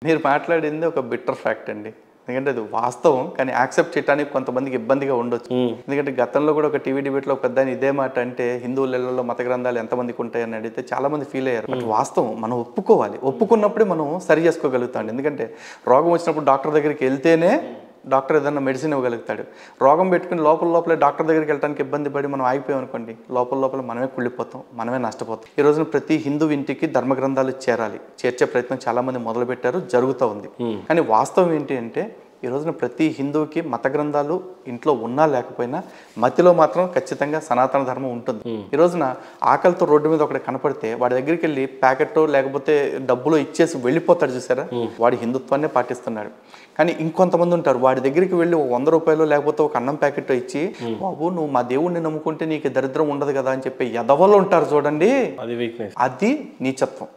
మీరు మాట్లాడింది ఒక బిట్టర్ ఫ్యాక్ట్ అండి. ఎందుకంటే అది వాస్తవం, కానీ యాక్సెప్ట్ చేయడానికి కొంతమందికి ఇబ్బందిగా ఉండొచ్చు. ఎందుకంటే గతంలో కూడా ఒక టీవీ డిబేట్లో ఒక పెద్దాయన ఇదే మాట అంటే, హిందువులలో మత గ్రంథాలు ఎంతమందికి ఉంటాయని అడిగితే చాలా మంది ఫీల్ అయ్యారు. బట్ వాస్తవం మనం ఒప్పుకోవాలి, ఒప్పుకున్నప్పుడే మనం సరి చేసుకోగలుగుతాం. ఎందుకంటే రోగం వచ్చినప్పుడు డాక్టర్ దగ్గరికి వెళ్తేనే డాక్టర్ ఏదన్నా మెడిసిన్ ఇవ్వగలుగుతాడు. రోగం పెట్టుకుని లోపలే డాక్టర్ దగ్గరికి వెళ్ళడానికి ఇబ్బంది పడి మనం ఆగిపోయాం అనుకోండి, లోపల మనమే కుళ్ళిపోతాం, మనమే నష్టపోతాం. ఈ రోజున ప్రతి హిందూ ఇంటికి ధర్మ గ్రంథాలు చేరాలి, చేర్చే ప్రయత్నం చాలా మంది మొదలుపెట్టారు, జరుగుతూ ఉంది. కానీ వాస్తవం ఏంటి అంటే, ఈ రోజున ప్రతి హిందువుకి మత గ్రంథాలు ఇంట్లో ఉన్నా లేకపోయినా మతిలో మాత్రం ఖచ్చితంగా సనాతన ధర్మం ఉంటుంది. ఈ రోజున ఆకలితో రోడ్డు మీద ఒకటి కనపడితే వాడి దగ్గరికి వెళ్ళి ప్యాకెట్ లేకపోతే డబ్బులు ఇచ్చేసి వెళ్ళిపోతాడు చూసారా, వాడి హిందుత్వాన్ని పాటిస్తున్నాడు. కానీ ఇంకొంతమంది ఉంటారు, వాడి దగ్గరికి వెళ్ళి 100 రూపాయలు లేకపోతే ఒక అన్నం ప్యాకెట్ ఇచ్చి, బాబు నువ్వు మా దేవుణ్ణి నమ్ముకుంటే నీకు దరిద్రం ఉండదు కదా అని చెప్పి ఎదవలు ఉంటారు చూడండి, అది నీచత్వం.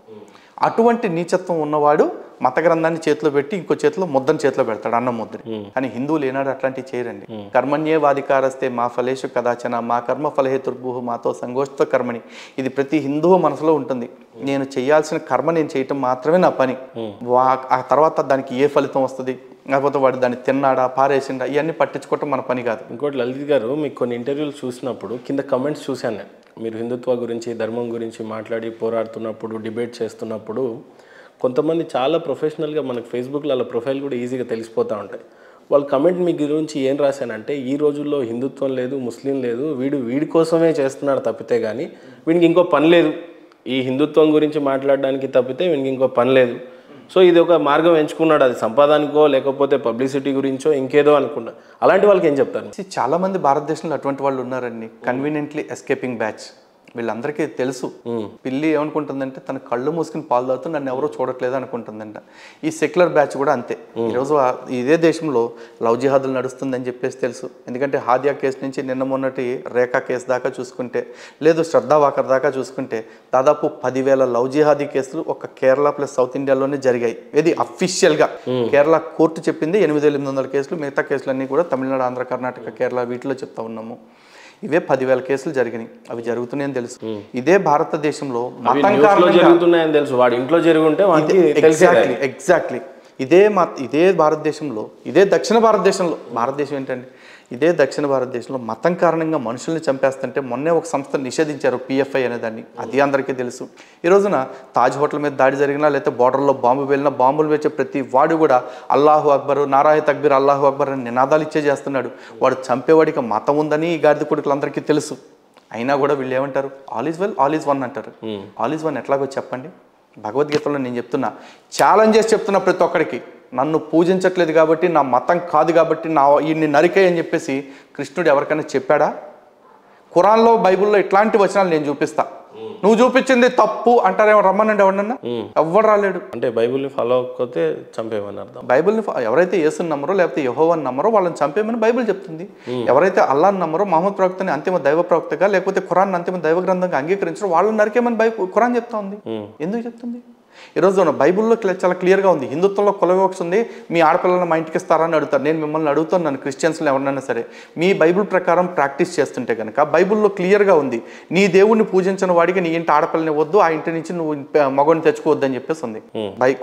అటువంటి నీచత్వం ఉన్నవాడు మత గ్రంథాన్ని చేతిలో పెట్టి ఇంకో చేతిలో ముద్దని చేతిలో పెడతాడు, అన్నం ముద్దని. కానీ హిందువులు ఏనాడు అట్లాంటివి చేయరండి. కర్మణ్యేవాధికారస్తే మా ఫలేషు కదాచన మా కర్మ ఫలహేతుర్భు మాతో సంగోష్ఠ కర్మని. ఇది ప్రతి హిందువు మనసులో ఉంటుంది. నేను చేయాల్సిన కర్మ నేను చేయటం మాత్రమే నా పని. ఆ తర్వాత దానికి ఏ ఫలితం వస్తుంది, లేకపోతే వాడు దాన్ని తిన్నాడా పారేసిండా ఇవన్నీ పట్టించుకోవటం మన పని కాదు. ఇంకోటి లలిత్ గారు, మీకు కొన్ని ఇంటర్వ్యూలు చూసినప్పుడు కింద కమెంట్స్ చూశాను నేను. మీరు హిందుత్వ గురించి ధర్మం గురించి మాట్లాడి పోరాడుతున్నప్పుడు, డిబేట్ చేస్తున్నప్పుడు కొంతమంది చాలా ప్రొఫెషనల్గా మనకు ఫేస్బుక్లో అలా ప్రొఫైల్ కూడా ఈజీగా తెలిసిపోతూ ఉంటాయి. వాళ్ళు కమెంట్ మీ గురించి ఏం రాశానంటే, ఈ రోజుల్లో హిందుత్వం లేదు, ముస్లిం లేదు, వీడి కోసమే చేస్తున్నాడు తప్పితే కానీ వీడికి ఇంకో పని లేదు, ఈ హిందుత్వం గురించి మాట్లాడడానికి తప్పితే వీడికి ఇంకో పని లేదు. సో ఇది ఒక మార్గం ఎంచుకున్నాడు, అది సంపాదనకో లేకపోతే పబ్లిసిటీ గురించో ఇంకేదో అనుకున్నా. అలాంటి వాళ్ళకి ఏం చెప్తారు? చాలా మంది భారతదేశంలో అటువంటి వాళ్ళు ఉన్నారండి. Conveniently escaping batch. వీళ్ళందరికీ తెలుసు, పిల్లి ఏమనుకుంటుందంటే తన కళ్ళు మూసుకుని పాలు తాగుతూ నన్ను ఎవరో చూడట్లేదు అనుకుంటుందంట. ఈ సెక్యులర్ బ్యాచ్ కూడా అంతే. ఈరోజు ఇదే దేశంలో లవ్ జిహాదులు నడుస్తుందని చెప్పేసి తెలుసు. ఎందుకంటే హాదియా కేసు నుంచి నిన్న మొన్నటి రేఖా కేసు దాకా చూసుకుంటే, లేదు శ్రద్ధా వాకర్ దాకా చూసుకుంటే, దాదాపు 10,000 లవ్ జిహాదీ కేసులు ఒక కేరళ ప్లస్ సౌత్ ఇండియాలోనే జరిగాయి. ఇది అఫీషియల్గా కేరళ కోర్టు చెప్పింది. 8,800 కేసులు, మిగతా కేసులన్నీ కూడా తమిళనాడు, ఆంధ్ర, కర్ణాటక, కేరళ వీటిలో చెప్తా ఉన్నాము. ఇవే 10,000 కేసులు జరిగినాయి. అవి జరుగుతున్నాయని తెలుసు. ఇదే భారతదేశంలో మతం జరుగుతున్నాయని తెలుసు, వాడి ఇంట్లో జరుగుంటే ఎగ్జాక్ట్లీ ఇదే భారతదేశంలో, ఇదే దక్షిణ భారతదేశంలో, భారతదేశం ఏంటండి, ఇదే దక్షిణ భారతదేశంలో మతం కారణంగా మనుషుల్ని చంపేస్తుంటే మొన్నే ఒక సంస్థ నిషేధించారు, PFI అనేదాన్ని. అది అందరికీ తెలుసు. ఈ రోజున తాజ్ హోటల్ మీద దాడి జరిగినా, లేకపోతే బార్డర్లో బాంబు వెళ్ళినా, బాంబులు వేసే ప్రతి వాడు కూడా అల్లాహు అక్బరు, నారాయ తక్బీర్, అల్లాహు అక్బర్ అని నినాదాలు ఇచ్చే చేస్తున్నాడు. వాడు చంపేవాడికి మతం ఉందని ఈ గాడిద కొడుకులందరికీ తెలుసు. అయినా కూడా వీళ్ళు ఏమంటారు, all is well all is one అంటారు. ఆల్ ఈజ్ వన్ ఎట్లాగో చెప్పండి. భగవద్గీతలో నేను చెప్తున్నా, ఛాలెంజ్ చేసి చెప్తున్నా ప్రతి ఒక్కడికి, నన్ను పూజించట్లేదు కాబట్టి, నా మతం కాదు కాబట్టి ఈయన్ని నరికే అని చెప్పేసి కృష్ణుడు ఎవరికైనా చెప్పాడా? ఖురాన్లో, బైబుల్లో ఇట్లాంటి వచనాలు నేను చూపిస్తా, నువ్వు చూపించింది తప్పు అంటారేమో, రమ్మనండి ఎవడన్నా, ఎవ్వడు రాలేడు. అంటే బైబుల్ని ఫాలో అవ్వకపోతే చంపేమని అర్థం. బైబుల్ని ఎవరైతే యేసుని నమ్మరో లేకపోతే యెహోవాని నమ్మరో వాళ్ళని చంపేమని బైబుల్ చెప్తుంది. ఎవరైతే అల్లాహ్ని నమ్మరో, మహమ్మద్ ప్రవక్తని అంతిమ దైవ ప్రవక్తగా లేకపోతే ఖురాన్ అంతిమ దైవ గ్రంథంగా అంగీకరించరో వాళ్ళని నరికేమని ఖురాన్ చెప్తా ఉంది. ఎందుకు చెప్తుంది? ఈరోజు బైబుల్లో చాలా క్లియర్గా ఉంది. హిందుత్వంలో కుల వివక్ష ఉంది. మీ ఆడపిల్లలను మా ఇంటికి ఇస్తారని అడుగుతారు. నేను మిమ్మల్ని అడుగుతాను, నన్ను క్రిస్టియన్స్లో ఎవరినైనా సరే, మీ బైబుల్ ప్రకారం ప్రాక్టీస్ చేస్తుంటే కనుక బైబుల్లో క్లియర్గా ఉంది, నీ దేవుణ్ణి పూజించిన వాడికి నీ ఇంటి ఆడపిల్లని వద్దు, ఆ ఇంటి నుంచి నువ్వు మగవాడిని తెచ్చుకోవద్దు అని చెప్పేసి ఉంది.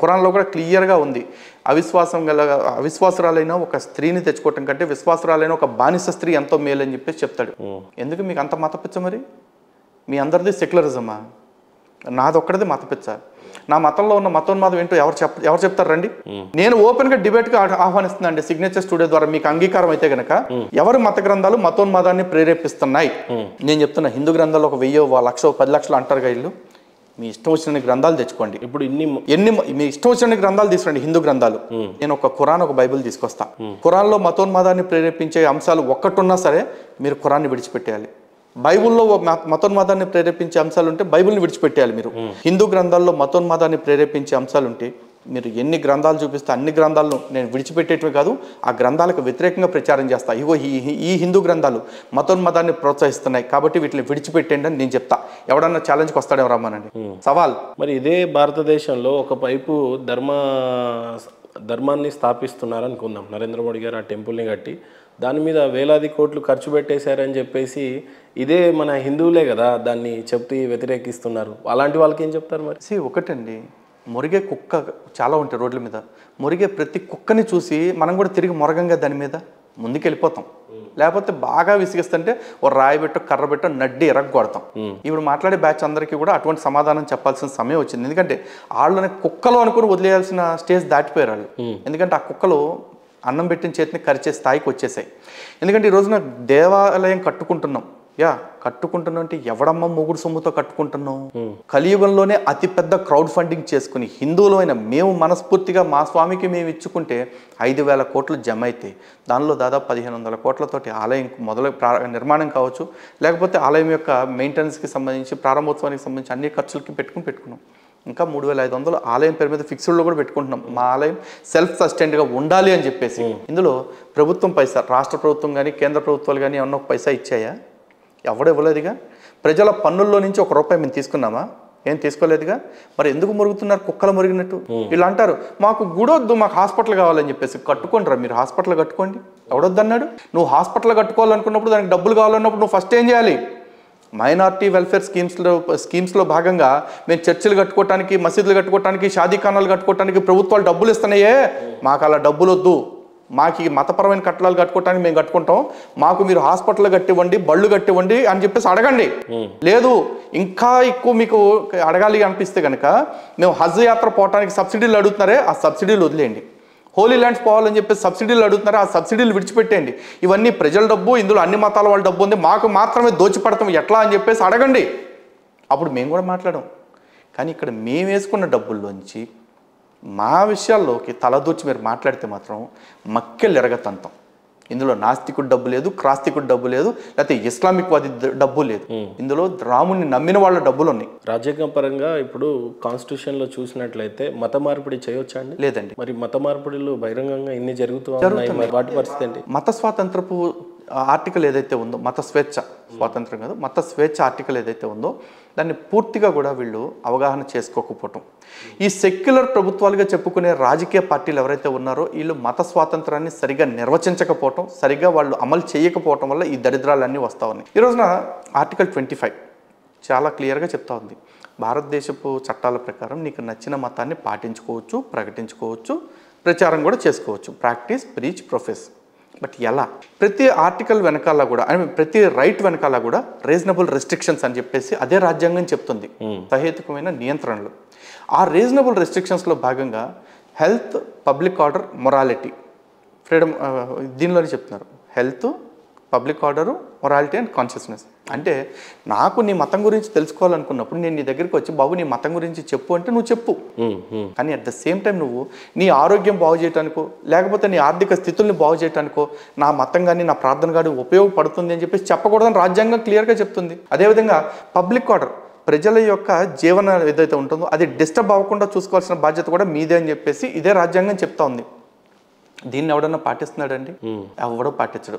ఖురాన్లో కూడా క్లియర్గా ఉంది. అవిశ్వాసురాలైన ఒక స్త్రీని తెచ్చుకోవటం కంటే విశ్వాసురాలైన ఒక బానిస స్త్రీ ఎంతో మేలు అని చెప్పేసి చెప్తాడు. ఎందుకు మీకు అంత మతపిచ్చ? మరి మీ అందరిది సెక్యులరిజమా? నాదొక్కడిది మతపిచ్చ. నా మతంలో ఉన్న మతోన్మాదం ఏంటో ఎవరు చెప్తారు రండి. నేను ఓపెన్ గా డిబేట్ గా ఆహ్వానిస్తున్నా అండి, సిగ్నేచర్ స్టూడియో ద్వారా. మీకు అంగీకారం అయితే గనక ఎవరు మత గ్రంథాలు మతోన్మాదాన్ని ప్రేరేపిస్తున్నాయి? నేను చెప్తున్నా, హిందూ గ్రంథాలు 1,000, 1,00,000, 10 లక్షలు అంటారు వీళ్ళు. మీ ఇష్టం వచ్చిన గ్రంథాలు తెచ్చుకోండి. ఇప్పుడు మీ ఇష్టం వచ్చిన గ్రంథాలు తీసుకురండి, హిందూ గ్రంథాలు. నేను ఒక ఖురాన్, ఒక బైబిల్ తీసుకొస్తా. ఖురాన్లో మతోన్మాదాన్ని ప్రేరేపించే అంశాలు ఒక్కటున్నా సరే మీరు ఖురాన్ని విడిచిపెట్టేయాలి. బైబుల్లో మతోన్మాదాన్ని ప్రేరేపించే అంశాలు ఉంటే బైబుల్ని విడిచిపెట్టేయాలి మీరు. హిందూ గ్రంథాల్లో మతోన్మాదాన్ని ప్రేరేపించే అంశాలు ఉంటే మీరు ఎన్ని గ్రంథాలు చూపిస్తే అన్ని గ్రంథాలను నేను విడిచిపెట్టేటివి కాదు, ఆ గ్రంథాలకు వ్యతిరేకంగా ప్రచారం చేస్తా. ఇగో ఈ హిందూ గ్రంథాలు మతోన్మాదాన్ని ప్రోత్సహిస్తున్నాయి కాబట్టి వీటిని విడిచిపెట్టండి అని నేను చెప్తా. ఎవడన్నా ఛాలెంజ్కి వస్తాడేమో రమ్మనండి, సవాల్. మరి ఇదే భారతదేశంలో ఒకవైపు ధర్మాన్ని స్థాపిస్తున్నారు అనుకుందాం. నరేంద్ర మోడీ గారు ఆ టెంపుల్ని కట్టి దాని మీద వేలాది కోట్లు ఖర్చు పెట్టేశారని చెప్పేసి ఇదే మన హిందువులే కదా దాన్ని చెప్పి వ్యతిరేకిస్తున్నారు. అలాంటి వాళ్ళకి ఏం చెప్తారు? మరి ఒకటండి, మురిగే కుక్క చాలా ఉంటాయి రోడ్ల మీద. మురిగే ప్రతి కుక్కని చూసి మనం కూడా తిరిగి మొరగంగా దాని మీద ముందుకెళ్ళిపోతాం. లేకపోతే బాగా విసిగిస్తుంటే ఓ రాయి పెట్టో కర్ర పెట్టో నడ్డి ఎరగొడతాం. ఇప్పుడు మాట్లాడే బ్యాచ్ అందరికీ కూడా అటువంటి సమాధానం చెప్పాల్సిన సమయం వచ్చింది. ఎందుకంటే వాళ్ళని కుక్కలు అనుకుని వదిలేయాల్సిన స్టేజ్ దాటిపోయారు వాళ్ళు. ఎందుకంటే ఆ కుక్కలు అన్నం పెట్టిన చేతిని కరిచే స్థాయికి వచ్చేసాయి. ఎందుకంటే ఈ రోజున దేవాలయం కట్టుకుంటున్నాం. కట్టుకుంటున్నాం అంటే ఎవడమ్మ మొగుడు సొమ్ముతో కట్టుకుంటున్నాం? కలియుగంలోనే అతిపెద్ద క్రౌడ్ ఫండింగ్ చేసుకుని హిందువులమైన మేము మనస్ఫూర్తిగా మా స్వామికి మేము ఇచ్చుకుంటే 5,000 కోట్లు జమ అయితే దానిలో దాదాపు 1,500 కోట్లతోటి ఆలయం నిర్మాణం కావచ్చు, లేకపోతే ఆలయం యొక్క మెయింటెనెన్స్కి సంబంధించి ప్రారంభోత్సవానికి సంబంధించి అన్ని ఖర్చులకి పెట్టుకున్నాం. ఇంకా 3,500 ఆలయం పేరు మీద ఫిక్స్డ్లో కూడా పెట్టుకుంటున్నాం. మా ఆలయం సెల్ఫ్ సస్టైన్డ్గా ఉండాలి అని చెప్పేసి. ఇందులో ప్రభుత్వం పైసా, రాష్ట్ర ప్రభుత్వం కానీ కేంద్ర ప్రభుత్వాలు కానీ ఏమన్నా ఒక పైసా ఇచ్చాయా? ఎవడు ఇవ్వలేదుగా. ప్రజల పన్నుల్లో నుంచి ₹1 మేము తీసుకున్నామా? ఏం తీసుకోలేదుగా. మరి ఎందుకు మురుగుతున్నారు కుక్కలు మురిగినట్టు? వీళ్ళు అంటారు మాకు గుడొద్దు, మాకు హాస్పిటల్ కావాలని చెప్పేసి. కట్టుకోండిరా మీరు, హాస్పిటల్ కట్టుకోండి. ఎవడొద్దన్నాడు? నువ్వు హాస్పిటల్ కట్టుకోవాలనుకున్నప్పుడు దానికి డబ్బులు కావాలన్నప్పుడు నువ్వు ఫస్ట్ ఏం చేయాలి? మైనారిటీ వెల్ఫేర్ స్కీమ్స్లో భాగంగా మేము చర్చిలు కట్టుకోవటానికి, మసీదులు కట్టుకోవటానికి, షాదీఖానాలు కట్టుకోవటానికి ప్రభుత్వాలు డబ్బులు ఇస్తున్నాయే. మాకు అలా డబ్బులు వద్దు, మాకు ఈ మతపరమైన కట్టడాలు కట్టుకోవటానికి మేము కట్టుకుంటాం, మాకు మీరు హాస్పిటల్ కట్టివ్వండి, బళ్ళు కట్టివ్వండి అని చెప్పేసి అడగండి. లేదు ఇంకా ఎక్కువ మీకు అడగాలి అనిపిస్తే కనుక మేము హజ్ యాత్ర పోవటానికి సబ్సిడీలు అడుగుతున్నారే, ఆ సబ్సిడీలు వదిలేయండి. హోలీ ల్యాండ్స్ పోవాలని చెప్పి సబ్సిడీలు అడుగుతున్నారా, ఆ సబ్సిడీలు విడిచిపెట్టేయండి. ఇవన్నీ ప్రజల డబ్బు, ఇందులో అన్ని మతాల వాళ్ళ డబ్బు ఉంది, మాకు మాత్రమే దోచిపెడతాం ఎట్లా అని చెప్పేసి అడగండి. అప్పుడు మేము కూడా మాట్లాడాం. కానీ ఇక్కడ మేము వేసుకున్న డబ్బుల్లోంచి మా విషయాల్లోకి తలదూచి మీరు మాట్లాడితే మాత్రం మక్కెలు ఎరగతంతం. ఇందులో నాస్తికుడు డబ్బు లేదు, క్రాస్తికుడు డబ్బు లేదు, లేకపోతే ఇస్లామిక్ వాది డబ్బు లేదు. ఇందులో రాముని నమ్మిన వాళ్ళ డబ్బులు ఉన్నాయి. రాజ్యాంగ పరంగా ఇప్పుడు కాన్స్టిట్యూషన్లో చూసినట్లయితే మత మార్పిడి చేయొచ్చా అండి? లేదండి. మరి మత మార్పిడిలు బహిరంగంగా ఇన్ని జరుగుతున్నాయి, వాటి పరిస్థితి ఏంటి? మత స్వాతంత్రపు ఆర్టికల్ ఏదైతే ఉందో, మత స్వేచ్ఛ, స్వాతంత్రం కాదు, మత స్వేచ్ఛ ఆర్టికల్ ఏదైతే ఉందో దాన్ని పూర్తిగా కూడా వీళ్ళు అవగాహన చేసుకోకపోవటం. ఈ సెక్యులర్ ప్రభుత్వాలుగా చెప్పుకునే రాజకీయ పార్టీలు ఎవరైతే ఉన్నారో వీళ్ళు మత స్వాతంత్రాన్ని సరిగా నిర్వచించకపోవటం, సరిగా వాళ్ళు అమలు చేయకపోవటం వల్ల ఈ దరిద్రాలన్నీ వస్తూ ఉన్నాయి. ఈ రోజున ఆర్టికల్ 25 చాలా క్లియర్గా చెప్తా ఉంది. భారతదేశపు చట్టాల ప్రకారం నీకు నచ్చిన మతాన్ని పాటించుకోవచ్చు, ప్రకటించుకోవచ్చు, ప్రచారం కూడా చేసుకోవచ్చు. Practice, preach, profess. బట్ ఎలా? ప్రతి ఆర్టికల్ వెనకాల కూడా, ప్రతి రైట్ వెనకాల కూడా రీజనబుల్ రెస్ట్రిక్షన్స్ అని చెప్పేసి అదే రాజ్యాంగం చెప్తుంది. సహేతుకమైన నియంత్రణలు. ఆ రీజనబుల్ రెస్ట్రిక్షన్స్లో భాగంగా health, public order, morality, freedom దీనిలోనే చెప్తున్నారు. Health, public order, morality and consciousness. అంటే నాకు నీ మతం గురించి తెలుసుకోవాలనుకున్నప్పుడు నేను నీ దగ్గరికి వచ్చి బాబు నీ మతం గురించి చెప్పు అంటే నువ్వు చెప్పు. కానీ అట్ ద సేమ్ టైం నువ్వు నీ ఆరోగ్యం బాగు చేయడానికో, లేకపోతే నీ ఆర్థిక స్థితుల్ని బాగు చేయడానికో నా మతం కానీ నా ప్రార్థన కానీ ఉపయోగపడుతుంది అని చెప్పేసి చెప్పకూడదని రాజ్యాంగం క్లియర్గా చెప్తుంది. అదేవిధంగా పబ్లిక్ ఆర్డర్, ప్రజల యొక్క జీవన ఏదైతే ఉంటుందో అది డిస్టర్బ్ అవ్వకుండా చూసుకోవాల్సిన బాధ్యత కూడా మీదే అని చెప్పేసి ఇదే రాజ్యాంగం చెప్తా ఉంది. దీన్ని ఎవడన్నా పాటిస్తున్నాడండి? ఎవడో పాటించడు.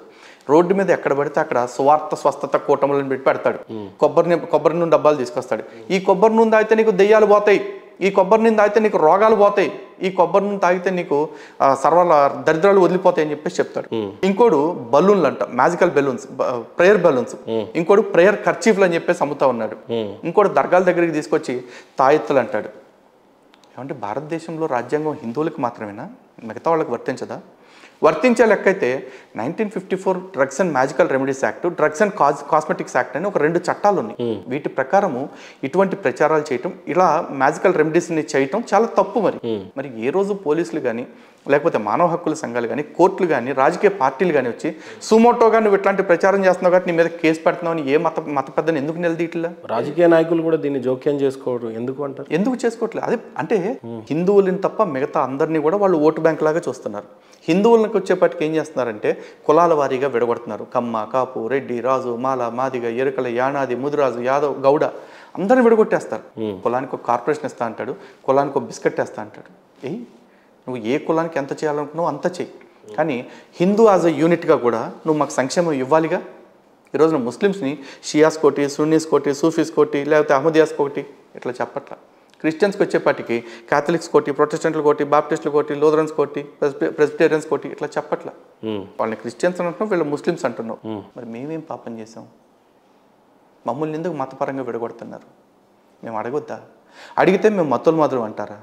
రోడ్డు మీద ఎక్కడ పడితే అక్కడ సువార్త స్వస్థత కూటములను పెట్టి పెడతాడు. కొబ్బరి నూనె డబ్బాలు తీసుకొస్తాడు. ఈ కొబ్బరి నూనె తాగితే నీకు దెయ్యాలు పోతాయి, ఈ కొబ్బరి నూనె తాగితే నీకు రోగాలు పోతాయి, ఈ కొబ్బరి నూనె తాగితే నీకు సర్వాల దరిద్రాలు వదిలిపోతాయి అని చెప్పేసి చెప్తాడు. ఇంకోడు బలూన్లు అంట, మ్యాజికల్ బెలూన్స్, ప్రేయర్ బెలూన్స్. ఇంకోడు ప్రేయర్ కర్చీఫ్లు అని చెప్పేసి అమ్ముతా ఉన్నాడు. ఇంకోటి దర్గాల దగ్గరికి తీసుకొచ్చి తాయెత్తులు అంటాడు. ఏమంటే భారతదేశంలో రాజ్యాంగం హిందువులకు మాత్రమేనా? మిగతా వాళ్ళకి వర్తించదా? వర్తించే లెక్కైతే 1954 drugs and magical remedies act, drugs and cosmetics act అని ఒక 2 చట్టాలు ఉన్నాయి. వీటి ప్రకారము ఇటువంటి ప్రచారాలు చేయటం, ఇలా మ్యాజికల్ రెమెడీస్ని చేయటం చాలా తప్పు. మరి ఏ రోజు పోలీసులు కానీ, లేకపోతే మానవ హక్కుల సంఘాలు కానీ, కోర్టులు కానీ, రాజకీయ పార్టీలు కానీ వచ్చి సుమోటోగా నువ్వు ఇట్లాంటి ప్రచారం చేస్తున్నావు కాబట్టి నీ మీద కేసు పెడుతున్నావు అని ఏ మత పెద్దని ఎందుకు నిలదీయట్లా? రాజకీయ నాయకులు కూడా దీన్ని జోక్యం చేసుకోవడం ఎందుకు అంటారు? ఎందుకు చేసుకోవట్లేదు? అదే అంటే హిందువులని తప్ప మిగతా అందరినీ కూడా వాళ్ళు ఓటు బ్యాంక్ లాగా చూస్తున్నారు. హిందువులకు వచ్చేపటికి ఏం చేస్తున్నారంటే కులాల వారీగా విడగొడుతున్నారు. కమ్మ, కాపు, రెడ్డి, రాజు, మాల, మాదిగ, ఎరుకల, యానాది, ముదిరాజు, యాదవ్, గౌడ అందరిని విడగొట్టేస్తారు. కులానికి ఒక కార్పొరేషన్ ఇస్తా అంటాడు, కులానికి ఒక బిస్కెట్ వేస్తా అంటాడు. నువ్వు ఏ కులానికి ఎంత చేయాలనుకున్నావు అంత చెయ్యి, కానీ హిందూ యాజ్ అ యూనిట్గా కూడా నువ్వు మాకు సంక్షేమం ఇవ్వాలిగా. ఈరోజున ముస్లిమ్స్ని షియాస్ కోటి, సున్నీస్ కోటి, సూఫీస్ కోటి, లేకపోతే అహ్మదియాస్ కోటి ఇట్లా చెప్పట్ల. క్రిస్టియన్స్కి వచ్చేపాటికి క్యాథలిక్స్ కోటి, ప్రొటెస్టెంట్లు కోటి, బాప్టిస్టులు కోటి, లూథరన్స్ కోటి, ప్రెస్బిటేరియన్స్ కోటి ఇట్లా చెప్పట్ల. వాళ్ళని క్రిస్టియన్స్ అంటున్నావు, వీళ్ళు ముస్లిమ్స్ అంటున్నావు. మరి మేమేం పాపం చేసాం? మమ్మల్ని ఎందుకు మతపరంగా విడగొడుతున్నారు? మేము అడగొద్దా? అడిగితే మేము మతులు మాత్రం అంటారా?